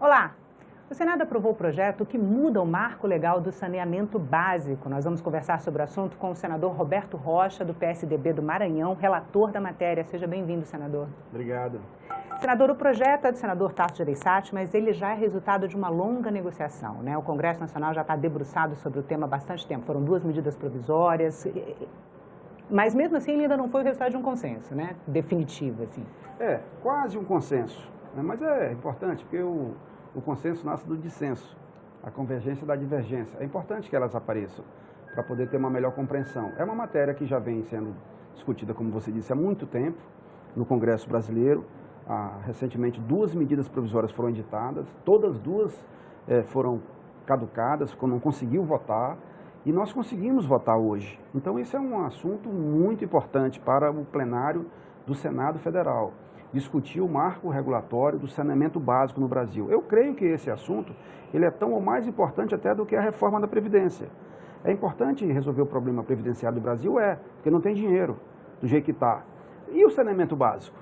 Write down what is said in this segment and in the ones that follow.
Olá! O Senado aprovou o projeto que muda o marco legal do saneamento básico. Nós vamos conversar sobre o assunto com o senador Roberto Rocha, do PSDB do Maranhão, relator da matéria. Seja bem-vindo, senador. Obrigado. Senador, o projeto é do senador Tasso Gereissati, mas ele já é resultado de uma longa negociação, né? O Congresso Nacional já está debruçado sobre o tema há bastante tempo. Foram 2 medidas provisórias, mas mesmo assim ele ainda não foi o resultado de um consenso, né? Definitivo, assim. Quase um consenso, né? Mas é importante porque o consenso nasce do dissenso, a convergência da divergência. É importante que elas apareçam para poder ter uma melhor compreensão. É uma matéria que já vem sendo discutida, como você disse, há muito tempo no Congresso brasileiro. Recentemente 2 medidas provisórias foram editadas, todas 2 foram caducadas, não conseguiu votar, e nós conseguimos votar hoje. Então esse é um assunto muito importante para o plenário do Senado Federal, discutir o marco regulatório do saneamento básico no Brasil. Eu creio que esse assunto ele é tão ou mais importante até do que a reforma da Previdência. É importante resolver o problema previdenciário do Brasil, porque não tem dinheiro do jeito que está. E o saneamento básico?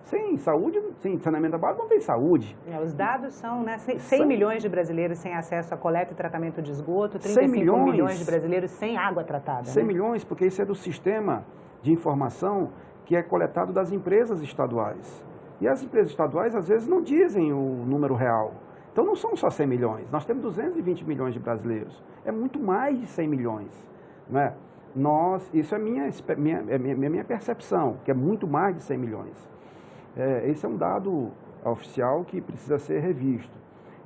Sem saúde, sem saneamento básico, não tem saúde. Os dados são, né, 100 milhões de brasileiros sem acesso a coleta e tratamento de esgoto, 35 milhões de brasileiros sem água tratada. 100 né? milhões, porque isso é do sistema de informação que é coletado das empresas estaduais. E as empresas estaduais, às vezes, não dizem o número real. Então, não são só 100 milhões. Nós temos 220 milhões de brasileiros. É muito mais de 100 milhões. Não é? Isso é minha percepção, que é muito mais de 100 milhões. Esse é um dado oficial que precisa ser revisto.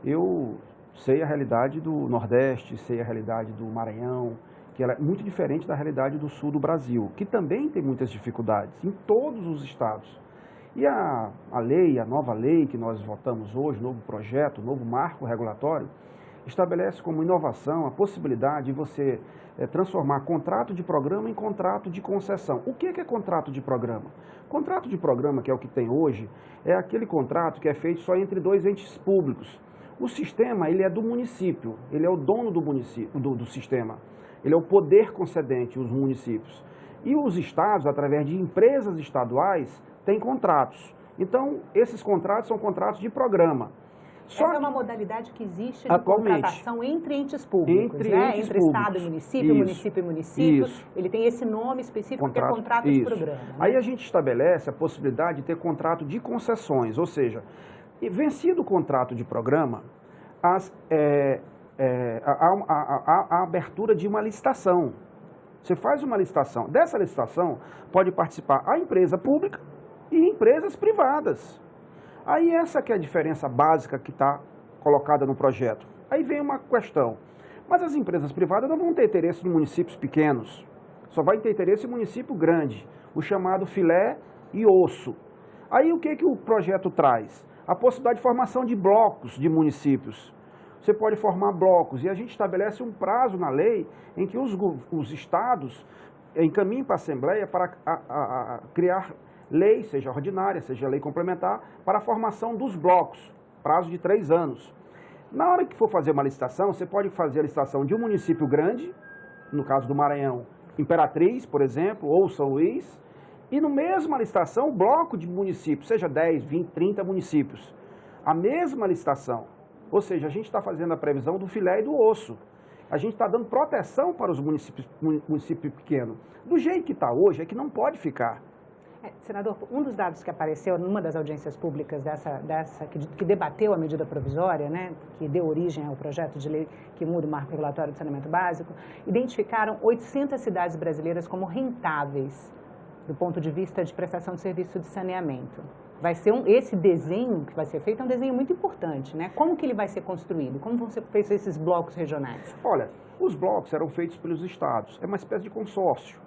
Eu sei a realidade do Nordeste, sei a realidade do Maranhão, que ela é muito diferente da realidade do sul do Brasil, que também tem muitas dificuldades em todos os estados. E a nova lei que nós votamos hoje, novo projeto, novo marco regulatório, estabelece como inovação a possibilidade de você transformar contrato de programa em contrato de concessão. O que é contrato de programa? Contrato de programa, que é o que tem hoje, é aquele contrato que é feito só entre 2 entes públicos. O sistema, ele é do município, ele é o dono do município, do sistema. Ele é o poder concedente, os municípios. E os estados, através de empresas estaduais, têm contratos. Então, esses contratos são contratos de programa. Essa é uma modalidade que existe de atualmente, contratação entre entes públicos, entre Estado e município, isso, município e município. Isso. Ele tem esse nome específico que é contrato de programa. Né? Aí a gente estabelece a possibilidade de ter contrato de concessões, ou seja, vencido o contrato de programa, a abertura de uma licitação. Você faz uma licitação. Dessa licitação pode participar a empresa pública e empresas privadas. Aí essa que é a diferença básica que está colocada no projeto. Aí vem uma questão. Mas as empresas privadas não vão ter interesse em municípios pequenos. Só vai ter interesse em município grande, o chamado filé e osso. Aí o que o projeto traz? A possibilidade de formação de blocos de municípios. Você pode formar blocos e a gente estabelece um prazo na lei em que os estados encaminhem para a Assembleia para criar lei, seja ordinária, seja lei complementar, para a formação dos blocos, prazo de 3 anos. Na hora que for fazer uma licitação, você pode fazer a licitação de um município grande, no caso do Maranhão, Imperatriz, por exemplo, ou São Luís, e no mesma licitação, bloco de municípios, seja 10, 20, 30 municípios. A mesma licitação. Ou seja, a gente está fazendo a previsão do filé e do osso. A gente está dando proteção para os municípios pequenos. Do jeito que está hoje, é que não pode ficar. Senador, um dos dados que apareceu numa das audiências públicas que debateu a medida provisória, né, que deu origem ao projeto de lei que muda o marco regulatório do saneamento básico, identificaram 800 cidades brasileiras como rentáveis do ponto de vista de prestação de serviço de saneamento. Esse desenho que vai ser feito é um desenho muito importante, né? Como que ele vai ser construído? Como vão ser feitos esses blocos regionais? Olha, os blocos eram feitos pelos estados. É uma espécie de consórcio,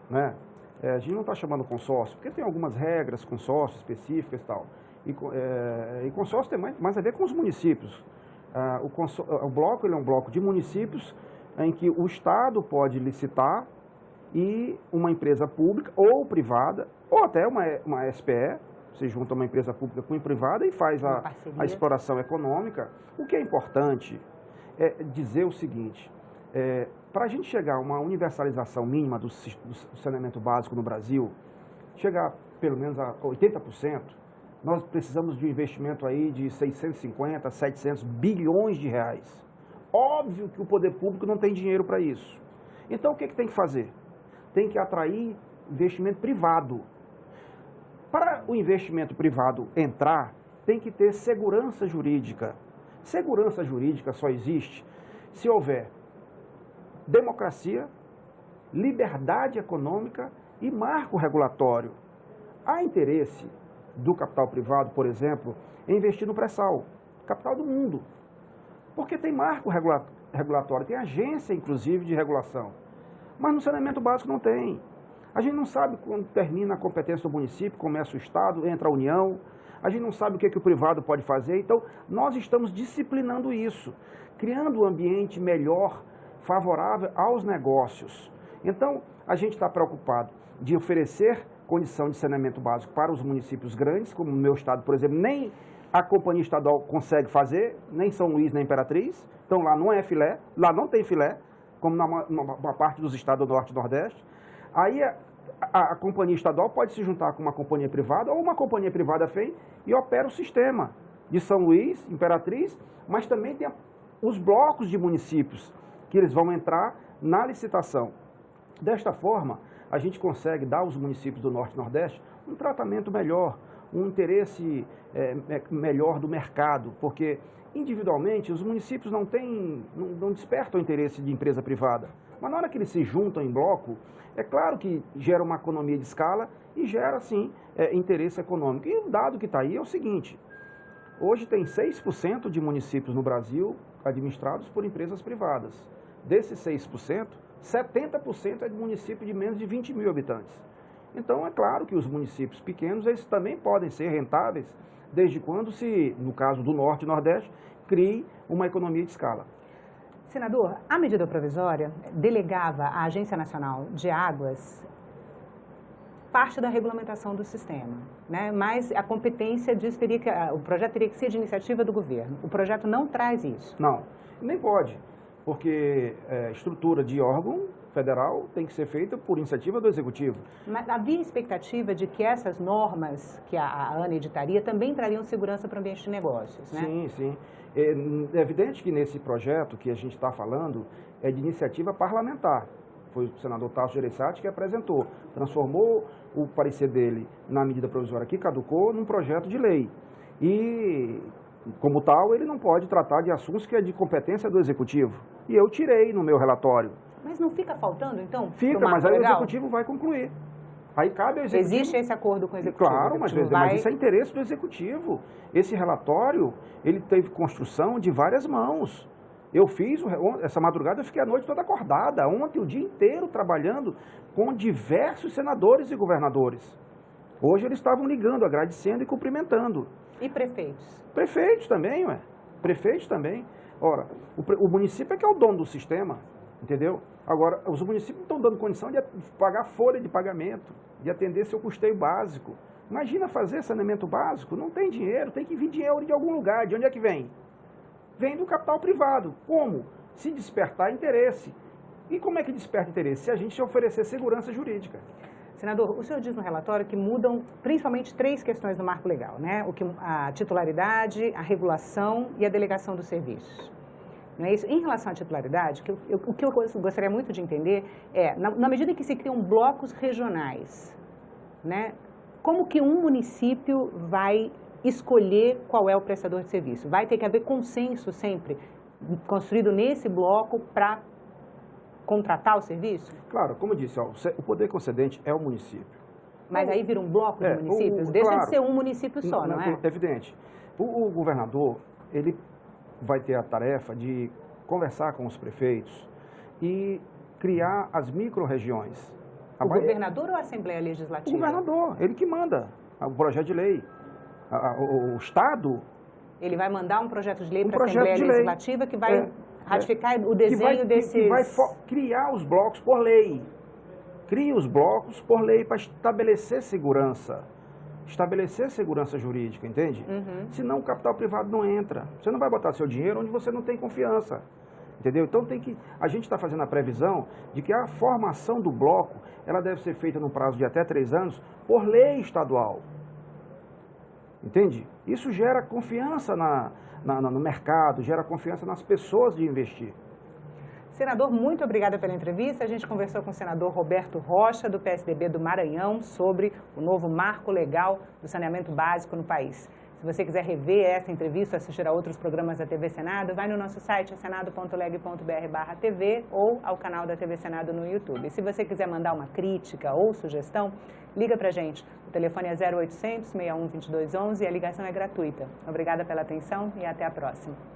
né? A gente não está chamando consórcio, porque tem algumas regras, consórcio específicas e tal. E consórcio tem mais a ver com os municípios. O bloco ele é um bloco de municípios em que o Estado pode licitar e uma empresa pública ou privada, ou até uma SPE, se junta uma empresa pública com uma privada e faz a exploração econômica. O que é importante é dizer o seguinte, para a gente chegar a uma universalização mínima do saneamento básico no Brasil, chegar pelo menos a 80%, nós precisamos de um investimento aí de 650, 700 bilhões de reais. Óbvio que o poder público não tem dinheiro para isso. Então, o que tem que fazer? Tem que atrair investimento privado. Para o investimento privado entrar, tem que ter segurança jurídica. Segurança jurídica só existe se houver democracia, liberdade econômica e marco regulatório. Há interesse do capital privado, por exemplo, em investir no pré-sal, capital do mundo. Porque tem marco regulatório, tem agência, inclusive, de regulação. Mas no saneamento básico não tem. A gente não sabe quando termina a competência do município, começa o Estado, entra a União. A gente não sabe o que o privado pode fazer. Então, nós estamos disciplinando isso, criando um ambiente melhor, favorável aos negócios. Então, a gente está preocupado de oferecer condição de saneamento básico para os municípios grandes, como no meu estado, por exemplo, nem a companhia estadual consegue fazer, nem São Luís, nem Imperatriz. Então, lá não é filé, lá não tem filé, como numa parte dos estados do Norte e Nordeste. Aí, a companhia estadual pode se juntar com uma companhia privada ou uma companhia privada FEM e opera o sistema de São Luís, Imperatriz, mas também tem os blocos de municípios que eles vão entrar na licitação. Desta forma, a gente consegue dar aos municípios do Norte e Nordeste um tratamento melhor, um interesse melhor do mercado, porque individualmente os municípios não despertam o interesse de empresa privada. Mas na hora que eles se juntam em bloco, é claro que gera uma economia de escala e gera, sim, interesse econômico. E o dado que está aí é o seguinte: hoje tem 6% de municípios no Brasil administrados por empresas privadas. Desses 6%, 70% é de município de menos de 20 mil habitantes. Então, é claro que os municípios pequenos, eles também podem ser rentáveis, desde quando se, no caso do Norte e Nordeste, crie uma economia de escala. Senador, a medida provisória delegava à Agência Nacional de Águas parte da regulamentação do sistema, né? Mas a competência disso o projeto teria que ser de iniciativa do governo. O projeto não traz isso. Não, nem pode, porque estrutura de órgão federal tem que ser feita por iniciativa do Executivo. Mas havia expectativa de que essas normas que a ANA editaria também trariam segurança para o ambiente de negócios, né? Sim, sim. É evidente que nesse projeto que a gente está falando é de iniciativa parlamentar. Foi o senador Tasso Gereissati que apresentou, transformou o parecer dele na medida provisória que caducou num projeto de lei. E, como tal, ele não pode tratar de assuntos que é de competência do Executivo. E eu tirei no meu relatório. Mas não fica faltando, então? Fica, mas aí o Executivo vai concluir. Aí cabe ao Executivo... Existe esse acordo com o Executivo? Claro, mas isso é interesse do Executivo. Esse relatório, ele teve construção de várias mãos. Eu fiz, essa madrugada eu fiquei a noite toda acordada, ontem o dia inteiro trabalhando com diversos senadores e governadores. Hoje eles estavam ligando, agradecendo e cumprimentando. E prefeitos? Prefeitos também, ué. Prefeitos também. Ora, o município é que é o dono do sistema, entendeu? Agora, os municípios estão dando condição de pagar folha de pagamento, de atender seu custeio básico. Imagina fazer saneamento básico, não tem dinheiro, tem que vir dinheiro de algum lugar. De onde é que vem? Vem do capital privado. Como? Se despertar interesse. E como é que desperta interesse? Se a gente oferecer segurança jurídica. Senador, o senhor diz no relatório que mudam principalmente 3 questões do marco legal, né? A titularidade, a regulação e a delegação dos serviços. Não é isso? Em relação à titularidade, o que eu gostaria muito de entender é, na medida em que se criam blocos regionais, né? Como que um município vai escolher qual é o prestador de serviço? Vai ter que haver consenso sempre construído nesse bloco para contratar o serviço? Claro, como eu disse, ó, o poder concedente é o município. Mas aí vira um bloco de municípios? Deixa claro, de ser um município só, não é? É evidente. O governador, ele vai ter a tarefa de conversar com os prefeitos e criar as micro-regiões. O governador ou a Assembleia Legislativa? O governador, ele que manda o projeto de lei. O Estado... Ele vai mandar um projeto de lei para a Assembleia Legislativa que vai ratificar o desenho desses... Que vai criar os blocos por lei. Cria os blocos por lei para estabelecer segurança. Estabelecer segurança jurídica, entende? Uhum. Senão o capital privado não entra. Você não vai botar seu dinheiro onde você não tem confiança. Entendeu? Então a gente está fazendo a previsão de que a formação do bloco, ela deve ser feita num prazo de até 3 anos, por lei estadual. Entende? Isso gera confiança no mercado, gera confiança nas pessoas de investir. Senador, muito obrigada pela entrevista. A gente conversou com o senador Roberto Rocha, do PSDB do Maranhão, sobre o novo marco legal do saneamento básico no país. Se você quiser rever essa entrevista, assistir a outros programas da TV Senado, vai no nosso site, senado.leg.br/TV ou ao canal da TV Senado no YouTube. E se você quiser mandar uma crítica ou sugestão, liga pra gente. O telefone é 0800 61 22 11 e a ligação é gratuita. Obrigada pela atenção e até a próxima.